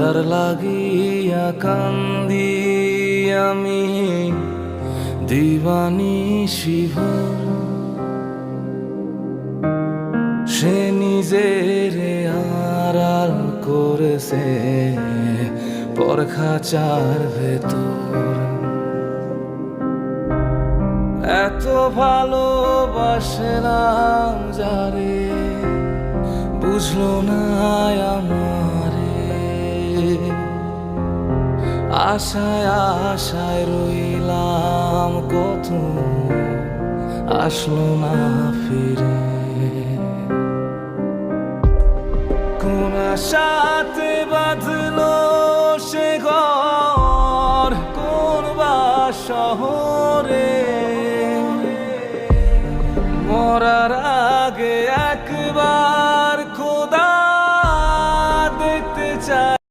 যার লাগিয়া কান্দি আমি দিবানিশি ভোর, সে নিজের আড়াল করেছে পরখাচার ভেতর। এত ভালোবাসলাম যারে, বুঝলো না আমারে। আশায় আশায় রইলাম কত, আসলো না ফিরে। কোন আশাতে বাঁধলো সে ঘর, কোন বা শহরে মরার